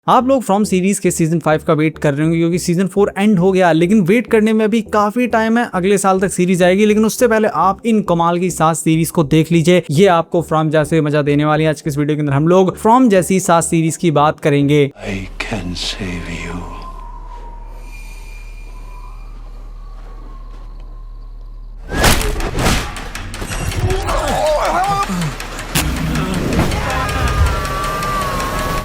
आप लोग from series के सीजन 5 का वेट कर रहे होंगे क्योंकि सीजन 4 एंड हो गया, लेकिन वेट करने में अभी काफी टाइम है। अगले साल तक सीरीज आएगी, लेकिन उससे पहले आप इन कमाल की 7 सीरीज को देख लीजिए। ये आपको फ्रॉम जैसे मजा देने वाली है। आज के इस वीडियो के अंदर हम लोग फ्रॉम जैसी 7 सीरीज की बात करेंगे। I can save you.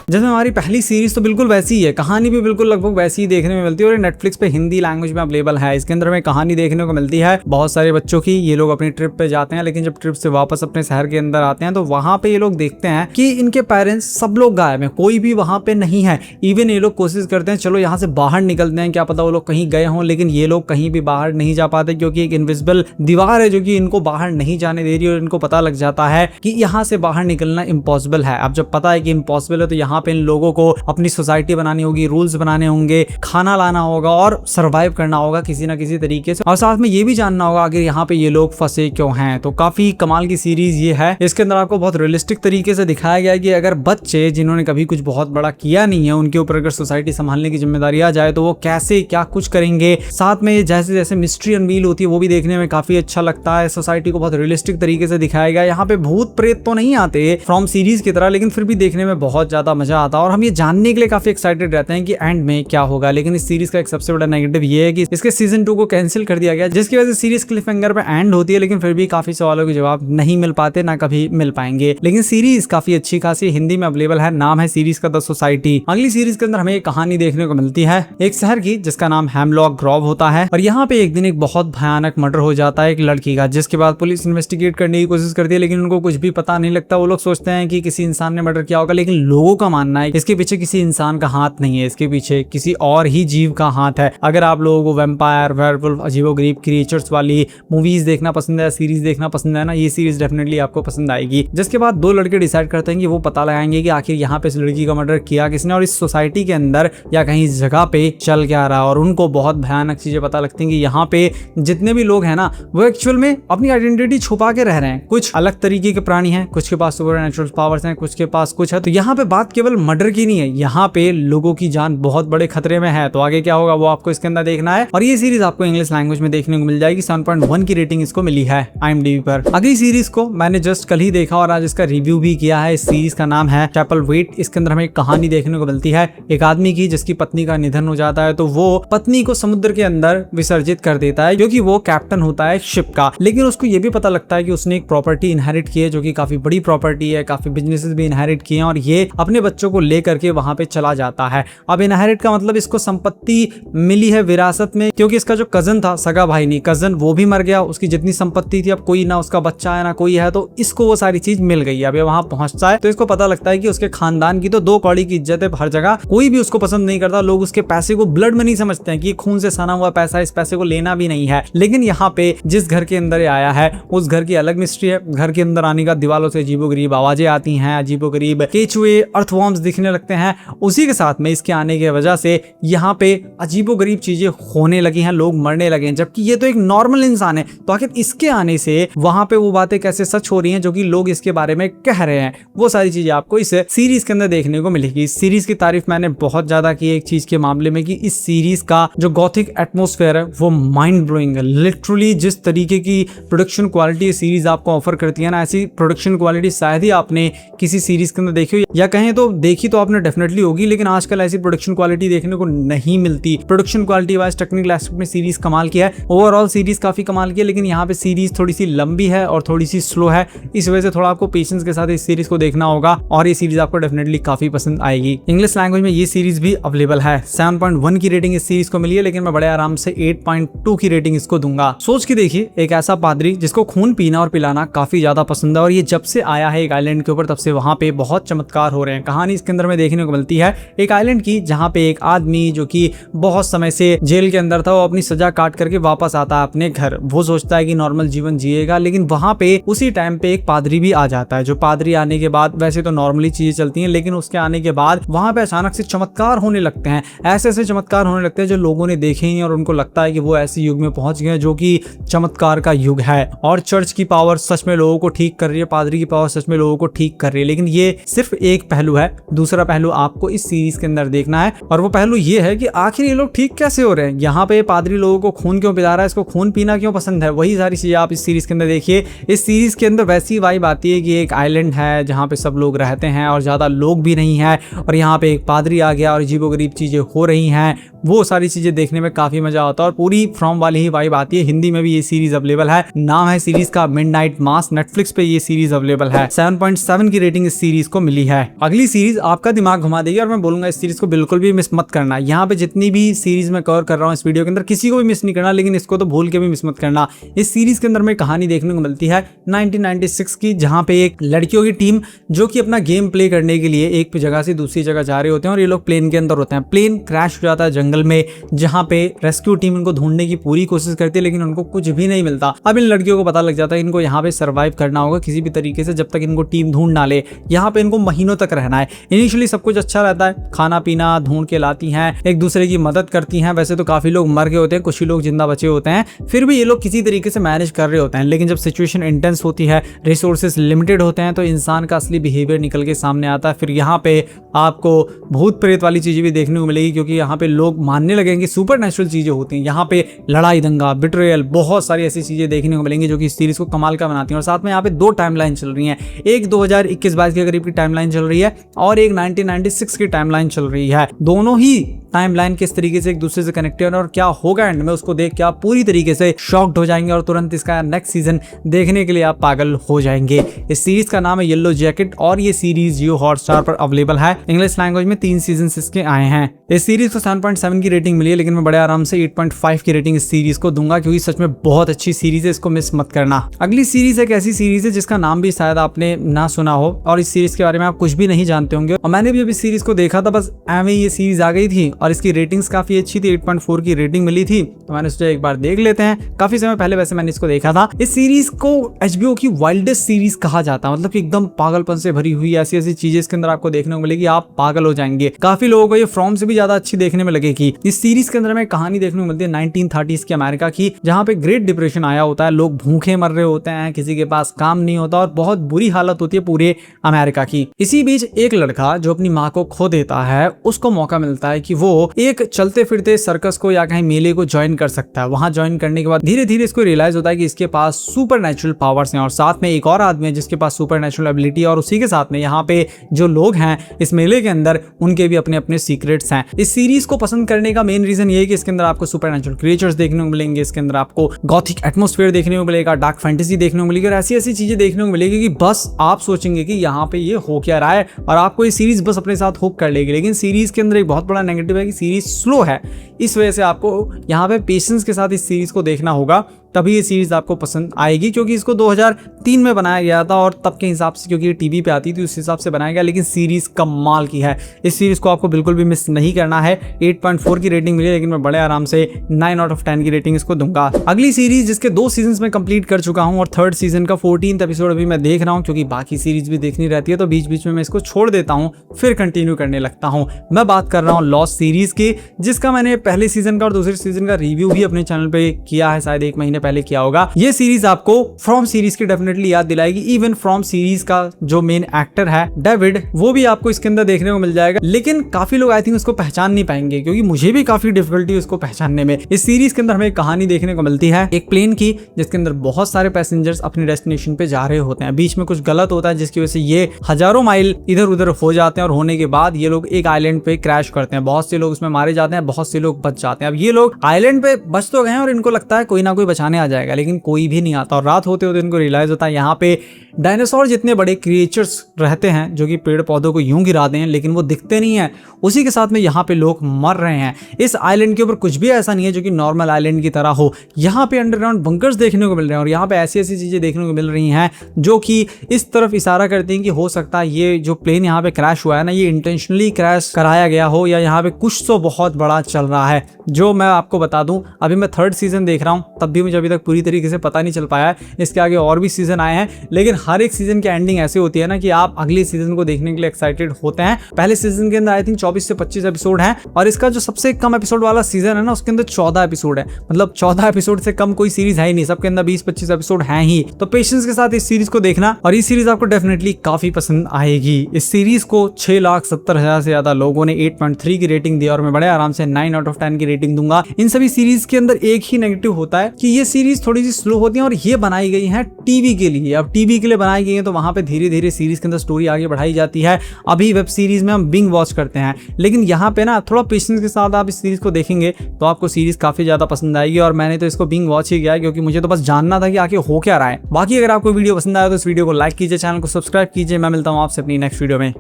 जैसे हमारी पहली सीरीज तो बिल्कुल वैसी ही है, कहानी भी बिल्कुल लगभग वैसी ही देखने में मिलती है और नेटफ्लिक्स पे हिंदी लैंग्वेज में अवेलेबल है। इसके अंदर हमें कहानी देखने को मिलती है बहुत सारे बच्चों की। ये लोग अपनी ट्रिप पे जाते हैं, लेकिन जब ट्रिप से वापस अपने शहर के अंदर आते हैं तो वहां पे ये लोग देखते हैं कि इनके पेरेंट्स सब लोग गायब हैं, कोई भी वहां पे नहीं है। इवन ये लोग कोशिश करते हैं चलो यहाँ से बाहर निकलते हैं, क्या पता वो लोग कहीं गए हों, लेकिन ये लोग कहीं भी बाहर नहीं जा पाते क्योंकि एक इनविजिबल दीवार है जो कि इनको बाहर नहीं जाने दे रही है। और इनको पता लग जाता है कि यहाँ से बाहर निकलना इम्पॉसिबल है। अब जब पता है कि इम्पॉसिबल है तो यहाँ पे इन लोगों को अपनी सोसाइटी बनानी होगी, रूल्स बनाने होंगे, खाना लाना होगा और सरवाइव करना होगा किसी ना किसी तरीके से। और साथ में ये भी जानना होगा आखिर यहाँ पे ये लोग फंसे क्यों हैं। तो काफी कमाल की सीरीज ये है। इसके अंदर आपको बहुत रियलिस्टिक तरीके से दिखाया गया है कि अगर बच्चे जिन्होंने कभी कुछ बहुत बड़ा किया नहीं है, उनके ऊपर अगर सोसाइटी संभालने की जिम्मेदारी आ जाए तो वो कैसे क्या कुछ करेंगे। साथ में जैसे जैसे मिस्ट्री अनवील होती है वो भी देखने में काफी अच्छा लगता है। सोसाइटी को बहुत रियलिस्टिक तरीके से दिखाया गया। यहाँ पे भूत प्रेत तो नहीं आते फ्रॉम सीरीज की तरह, लेकिन फिर भी देखने में बहुत ज्यादा मजा आता है और हम ये जानने के लिए काफी एक्साइटेड रहते हैं कि एंड में क्या होगा। लेकिन इस सीरीज का एक सबसे बड़ा नेगेटिव ये है कि इसके सीजन 2 को कैंसिल कर दिया गया, जिसकी वजह से सीरीज क्लिफ हैंगर पे एंड होती है, लेकिन फिर भी काफी सवालों के जवाब नहीं मिल पाते, ना कभी मिल पाएंगे। लेकिन सीरीज काफी अच्छी खासी हिंदी में अवेलेबल है। नाम है सीरीज का द सोसाइटी। अगली सीरीज के अंदर हमें एक कहानी देखने को मिलती है एक शहर की जिसका नाम हेमलॉक ग्रोव होता है। और यहाँ पे एक दिन एक बहुत भयानक मर्डर हो जाता है एक लड़की का, जिसके बाद पुलिस इन्वेस्टिगेट करने की कोशिश करती है, लेकिन उनको कुछ भी पता नहीं लगता। वो लोग सोचते हैं कि किसी इंसान ने मर्डर किया होगा, लेकिन लोगों का मानना है इसके पीछे किसी इंसान का हाथ नहीं है, इसके पीछे किसी और ही जीव का हाथ है। अगर आप लोगों को वैम्पायर, वेयरवुल्फ, अजीबोगरीब क्रिएचर्स वाली मूवीज देखना पसंद है, सीरीज देखना पसंद है ना, ये सीरीज डेफिनेटली आपको पसंद आएगी। जिसके बाद दो लड़के डिसाइड करते हैं कि वो पता लगाएंगे कि आखिर यहाँ पे इस लड़की का मर्डर किया किसने और इस सोसाइटी के अंदर या कहीं इस जगह पे चल क्या रहा है। और उनको बहुत भयानक चीजें पता लगती हैं कि यहाँ पे जितने भी लोग हैं ना, वो एक्चुअल में अपनी आइडेंटिटी छुपा के रह रहे हैं। कुछ अलग तरीके के प्राणी हैं, कुछ के पास सुपरनैचुरल पावर्स हैं, कुछ के पास कुछ है। तो यहाँ पे बात केवल मर्डर की नहीं है, यहाँ पे लोगों की जान बहुत बड़े खतरे में है। तो आगे क्या होगा वो आपको इसके अंदर देखना है। और ये सीरीज आपको इंग्लिश लैंग्वेज में देखने को मिल जाएगी। 7.1 की रेटिंग इसको मिली है IMDb पर। अगली सीरीज को मैंने जस्ट कल ही देखा और आज इसका रिव्यू भी किया है। इस सीरीज का नाम है चैपल वेट। इसके अंदर हमें एक कहानी देखने को मिलती है एक आदमी की जिसकी पत्नी का निधन हो जाता है, तो वो पत्नी को समुद्र के अंदर विसर्जित कर देता है क्योंकि वो कैप्टन होता है शिप का। लेकिन उसको ये भी पता लगता है कि उसने एक प्रॉपर्टी इनहेरिट की है जो कि काफी बड़ी प्रॉपर्टी है, काफी बिजनेसेस भी इनहेरिट किए हैं और ये अपने बच्चों को लेकर के वहां पे चला जाता है। अब इनहेरिट का मतलब इसको संपत्ति मिली है विरासत में, क्योंकि इसका जो कजन था, सगा भाई नहीं कजन, वो भी मर गया। उसकी जितनी संपत्ति थी अब कोई ना उसका बच्चा है ना कोई है, तो इसको वो सारी चीज मिल गई है। अब ये वहां पहुंचता है तो इसको पता लगता है कि उसके खानदान की तो 2 कौड़ी की इज्जत है हर जगह, कोई भी उसको पसंद नहीं करता। लोग उसके पैसे को ब्लड मनी समझते हैं कि खून से सना हुआ पैसा, इस पैसे को लेना भी नहीं है। लेकिन यहाँ पे जिस घर के अंदर आया है उस घर की अलग मिस्ट्री है। घर के अंदर आने का दीवारों से अजीबोगरीब आवाजें आती हैं, अजीबोगरीब केचुए, अर्थवॉर्म्स दिखने लगते हैं। उसी के साथ में इसके आने की वजह से यहाँ पे अजीबोगरीब चीजें होने लगी हैं, लोग मरने लगे हैं, जबकि ये तो एक नॉर्मल इंसान है। तो आखिर इसके आने से वहां पे वो बातें कैसे सच हो रही हैं जो कि लोग इसके बारे में कह रहे हैं, वो सारी चीजें आपको इस सीरीज के अंदर देखने को मिलेगी। इस सीरीज की तारीफ मैंने बहुत ज्यादा की एक चीज के मामले में कि इस सीरीज का जो गॉथिक एटमॉस्फेयर है वो माइंड ब्लोइंग है। लिटरली जिस तरीके की प्रोडक्शन क्वालिटी सीरीज आपको ऑफर करती है ना, ऐसी प्रोडक्शन क्वालिटी शायद ही आपने किसी सीरीज के अंदर देखी हो, या कहें तो देखी तो आपने डेफिनेटली होगी, लेकिन आजकल ऐसी प्रोडक्शन क्वालिटी देखने को नहीं मिलती। Production quality wise technical aspect में सीरीज कमाल की है, ओवरऑल सीरीज काफी कमाल की है, लेकिन यहाँ पे सीरीज थोड़ी सी लंबी है और थोड़ी सी स्लो है। इस वजह से थोड़ा आपको पेशेंस के साथ इस सीरीज को देखना होगा और ये सीरीज आपको डेफिनेटली काफी पसंद आएगी। इंग्लिश लैंग्वेज में ये सीरीज भी अवेलेबल है। 7.1 की रेटिंग इस सीरीज को मिली है, लेकिन मैं बड़े आराम से 8.2 की रेटिंग इसको दूंगा। सोच के देखिए, एक ऐसा पादरी जिसको खून पीना और पिलाना काफी ज्यादा पसंद है और ये जब से आया है एक आइलैंड के ऊपर तब से वहां पे बहुत चमत्कार हो रहे हैं। कहानी इसके अंदर में देखने को मिलती है एक आइलैंड की, जहां पे एक आदमी जो कि बहुत समय से जेल के अंदर था, वो अपनी सजा काट करके वापस आता है अपने घर। वो सोचता है कि नॉर्मल जीवन जिएगा, लेकिन वहां पे उसी टाइम पे एक पादरी भी आ जाता है। जो पादरी आने के बाद वैसे तो नॉर्मली चीजें चलती हैं, लेकिन उसके आने के बाद वहां पे अचानक से चमत्कार होने लगते हैं। ऐसे ऐसे चमत्कार होने लगते हैं जो लोगों ने देखे ही और उनको लगता है कि वो ऐसे युग में पहुंच गए जो कि चमत्कार का युग है। और चर्च की पावर सच में लोगों को ठीक कर रही है, पादरी की पावर सच में लोगों को ठीक कर रही है। लेकिन ये सिर्फ एक पहलू है, है, दूसरा पहलू आपको इस सीरीज के अंदर देखना है और वो पहलू ये है कि आखिर ये लोग ठीक कैसे हो रहे हैं। यहाँ पे पादरी लोगों को खून क्यों पिला रहा है, इसको खून पीना क्यों पसंद है, वही सारी चीजें आप इस सीरीज के अंदर देखिए। इस सीरीज के अंदर वैसी वाइब आती है कि एक आइलैंड है जहाँ पे सब लोग रहते हैं और ज्यादा लोग भी नहीं है और यहाँ पे एक पादरी आ गया और अजीबोगरीब चीजें हो रही हैं, वो सारी चीजें देखने में काफी मजा आता है और पूरी फ्रॉम वाली ही वाइब आती है। हिंदी में भी ये सीरीज अवेलेबल है, नाम है सीरीज का मिडनाइट मास, नेटफ्लिक्स पे ये सीरीज अवेलेबल है। 7.7 की रेटिंग इस सीरीज को मिली है। अगली सीरीज आपका दिमाग घुमा देगी और मैं बोलूंगा इस सीरीज को बिल्कुल भी मिस मत करना। यहाँ पे जितनी भी सीरीज मैं कवर कर रहा हूँ इस वीडियो के अंदर किसी को भी मिस नहीं करना, लेकिन इसको तो भूल के भी मिस मत करना। इस सीरीज के अंदर में कहानी देखने को मिलती है 1996 की, जहाँ पे एक लड़कियों की टीम जो कि अपना गेम प्ले करने के लिए एक जगह से दूसरी जगह जा रहे होते हैं और ये लोग प्लेन के अंदर होते हैं। प्लेन क्रैश हो जाता है जंगल में, जहाँ पे रेस्क्यू टीम इनको ढूंढने की पूरी कोशिश करती है लेकिन उनको कुछ भी नहीं मिलता। अब इन लड़कियों को पता लग जाता है इनको यहाँ पे सर्वाइव करना होगा किसी भी तरीके से जब तक इनको टीम ढूंढ ना ले। यहाँ पे इनको महीनों तक रहना है। इनिशियली सब कुछ अच्छा रहता है, खाना पीना ढूंढ के लाती हैं, एक दूसरे की मदद करती हैं। वैसे तो काफी लोग मर गए होते हैं, कुछ ही लोग जिंदा बचे होते हैं, फिर भी ये लोग किसी तरीके से मैनेज कर रहे होते हैं। लेकिन जब सिचुएशन इंटेंस होती है, रिसोर्सेज लिमिटेड होते हैं, तो इंसान का असली बिहेवियर निकल के सामने आता है। फिर यहाँ पे आपको भूत प्रेत वाली चीजें भी देखने को मिलेगी क्योंकि यहाँ पे लोग मानने लगेंगे सुपर नेचुरल चीजें होती हैं। यहाँ पे लड़ाई दंगा, बिट्रेयल, बहुत सारी ऐसी चीजें देखने को मिलेंगी जो कि इस सीरीज को कमाल का बनाती हैं। और साथ में यहाँ पे दो टाइमलाइन चल रही हैं, एक 2021-22 के करीब की टाइमलाइन चल रही है और एक 1996 की टाइमलाइन चल रही है। दोनों ही टाइमलाइन किस तरीके से एक दूसरे से कनेक्टेड और क्या होगा एंड में, उसको देख के आप पूरी तरीके से शॉक्ड हो जाएंगे और तुरंत इसका नेक्स्ट सीजन देखने के लिए आप पागल हो जाएंगे। इस सीरीज का नाम है येलो जैकेट और ये सीरीज जियो हॉटस्टार पर अवेलेबल है। इंग्लिश लैंग्वेज में 3 सीजन इसके आए हैं। इस सीरीज को 7.7 की रेटिंग मिली है, लेकिन मैं बड़े आराम से 8.5 की रेटिंग इस सीरीज को दूंगा क्योंकि सच में बहुत अच्छी सीरीज है, इसको मिस मत करना। अगली सीरीज एक ऐसी सीरीज है जिसका नाम भी शायद आपने ना सुना हो और इस सीरीज के बारे में आप कुछ भी नहीं जानते होंगे। और मैंने भी अभी सीरीज को देखा था, बस एवं ये सीरीज आ गई थी और इसकी रेटिंग्स काफी अच्छी थी, 8.4 की रेटिंग मिली थी, तो मैंने सोचा एक बार देख लेते हैं। काफी समय पहले वैसे मैंने इसको देखा था। इस सीरीज को HBO की वाइल्डेस्ट सीरीज कहा जाता है, मतलब कि एकदम पागलपन से भरी हुई ऐसी ऐसी चीजें इसके अंदर आपको देखने को मिलेगी, आप पागल हो जाएंगे। काफी लोगों को ये फ्रॉम से भी ज्यादा अच्छी देखने में लगेगी। इस सीरीज के अंदर में कहानी देखने को मिलती है 1930s के अमेरिका की, जहाँ पे ग्रेट डिप्रेशन आया होता है, लोग भूखे मर रहे होते हैं, किसी के पास काम नहीं होता और बहुत बुरी हालत होती है पूरे अमेरिका की। इसी बीच एक लड़का जो अपनी माँ को खो देता है, उसको मौका मिलता है कि वो एक चलते फिरते सर्कस को या कहीं मेले को ज्वाइन कर सकता है। वहां ज्वाइन करने के बाद धीरे धीरे इसको रियलाइज होता है कि इसके पास सुपर नेचुरल पावर्स हैं और साथ में एक और आदमी है जिसके पास सुपर नेचुरल एबिलिटी, और उसी के साथ में यहाँ पे जो लोग हैं इस मेले के अंदर उनके भी अपने अपने सीक्रेट्स हैं। इस सीरीज को पसंद करने का मेन रीजन ये है कि इसके अंदर आपको सुपर नेचुरल क्रिएचर्स देखने को मिलेंगे, इसके अंदर आपको गॉथिक एटमॉस्फेयर देखने को मिलेगा, डार्क फैंटेसी देखने को मिलेगी और ऐसी ऐसी चीजें देखने को मिलेगी कि बस आप सोचेंगे कि यहाँ पे ये हो क्या रहा है और आपको ये सीरीज बस अपने साथ हुक कर लेगी। लेकिन सीरीज के अंदर एक बहुत बड़ा नेगेटिव है कि सीरीज स्लो है, इस वजह से आपको यहाँ पे पेशेंस के साथ इस सीरीज को देखना होगा, तभी ये सीरीज आपको पसंद आएगी। क्योंकि इसको 2003 में बनाया गया था और तब के हिसाब से, क्योंकि ये टीवी पे आती थी उस हिसाब से बनाया गया, लेकिन सीरीज कमाल की है। इस सीरीज को आपको बिल्कुल भी मिस नहीं करना है। 8.4 की रेटिंग मिली, लेकिन मैं बड़े आराम से 9 आउट ऑफ 10 की रेटिंग इसको दूंगा। अगली सीरीज जिसके 2 सीजन में कंप्लीट कर चुका हूँ और 3rd सीजन का 14th एपिसोड अभी मैं देख रहा हूँ, क्योंकि बाकी सीरीज भी देखनी रहती है तो बीच बीच में मैं इसको छोड़ देता हूँ, फिर कंटिन्यू करने लगता हूँ। मैं बात कर रहा हूँ लॉस्ट सीरीज की, जिसका मैंने पहले सीजन का और दूसरे सीजन का रिव्यू भी अपने चैनल पे किया है, शायद 1 महीने पहले किया होगा। ये सीरीज आपको फ्रॉम सीरीज की डेफिनेटली याद दिलाएगी। इवन फ्रॉम सीरीज का जो मेन एक्टर है डेविड, वो भी आपको इसके अंदर देखने को मिल जाएगा, लेकिन काफी लोग आई थिंक उसको पहचान नहीं पाएंगे, क्योंकि मुझे भी काफी डिफिकल्टी उसको पहचानने में। इस सीरीज के अंदर हमें कहानी देखने को मिलती है एक प्लेन की, जिसके अंदर बहुत सारे पैसेंजर्स अपने डेस्टिनेशन पे जा रहे होते हैं। बीच में कुछ गलत होता है जिसकी वजह से ये हजारों माइल इधर उधर हो जाते हैं और होने के बाद ये लोग एक आइलैंड पे क्रैश करते हैं। बहुत से लोग उसमें मारे जाते हैं, बहुत से लोग बच जाते हैं। अब ये लोग आइलैंड पे बच तो गए हैं और इनको लगता है कोई ना कोई बचाने आ जाएगा, लेकिन कोई भी नहीं आता और रात होते होते इनको रियलाइज होता है यहाँ पे डायनासोर जितने बड़े क्रिएचर्स रहते हैं जो कि पेड़ पौधों को यूं गिराते हैं, लेकिन वो दिखते नहीं है। उसी के साथ में यहाँ पे लोग मर रहे हैं। इस आइलैंड के ऊपर कुछ भी ऐसा नहीं है जो कि नॉर्मल आइलैंड की तरह हो। यहाँ पे अंडरग्राउंड बंकर्स देखने को मिल रहे हैं और यहाँ पे ऐसी ऐसी चीजें देखने को मिल रही हैं जो कि इस तरफ इशारा करती हैं कि हो सकता है ये जो प्लेन यहाँ पे क्रैश हुआ है ना, ये इंटेंशनली क्रैश कराया गया हो या यहाँ पे कुछ तो बहुत बड़ा चल रहा है। जो मैं आपको बता दूं, अभी मैं 3rd सीजन देख रहा हूँ, तब भी मुझे मुझे अभी तक पूरी तरीके से पता नहीं चल पाया है। इसके आगे और भी सीजन आए हैं, लेकिन हर एक सीजन की एंडिंग ऐसी होती है ना कि आप अगले सीजन को देखने के लिए एक्साइटेड होते हैं। पहले सीजन के अंदर आई थिंक 24 से 25 एपिसोड हैं और इसका जो सबसे कम एपिसोड वाला सीजन है ना उसके अंदर 14 एपिसोड है। मतलब 14 एपिसोड से कम कोई सीरीज है ही नहीं, सबके अंदर 20-25 एपिसोड हैं ही। तो पेशेंस के साथ इस सीरीज को देखना और ये सीरीज आपको डेफिनेटली काफी पसंद आएगी। इस सीरीज को 6,70,000 से ज्यादा लोगों ने 8.3 की रेटिंग दी और मैं बड़े आराम से 9 आउट ऑफ 10 की रेटिंग दूंगा। इन सभी सीरीज के अंदर एक ही नेगेटिव होता है कि ये सीरीज थोड़ी सी स्लो होती है और ये बनाई गई है टीवी के लिए। अब टीवी के लिए बनाई गई है तो वहां पे धीरे धीरे सीरीज के अंदर स्टोरी आगे बढ़ाई जाती है। अभी वेब सीरीज में हम बिंग वॉच करते हैं, लेकिन यहाँ पे ना थोड़ा पेशेंस के साथ आप इस सीरीज को देखेंगे तो आपको सीरीज काफी ज्यादा पसंद आएगी। और मैंने तो इसको बिंग वॉच ही किया है क्योंकि मुझे तो बस जानना था कि आगे हो क्या रहा है। बाकी अगर आपको वीडियो पसंद आया तो इस वीडियो को लाइक कीजिए, चैनल को सब्सक्राइब कीजिए। मैं मिलता हूँ आपसे अपनी नेक्स्ट वीडियो में।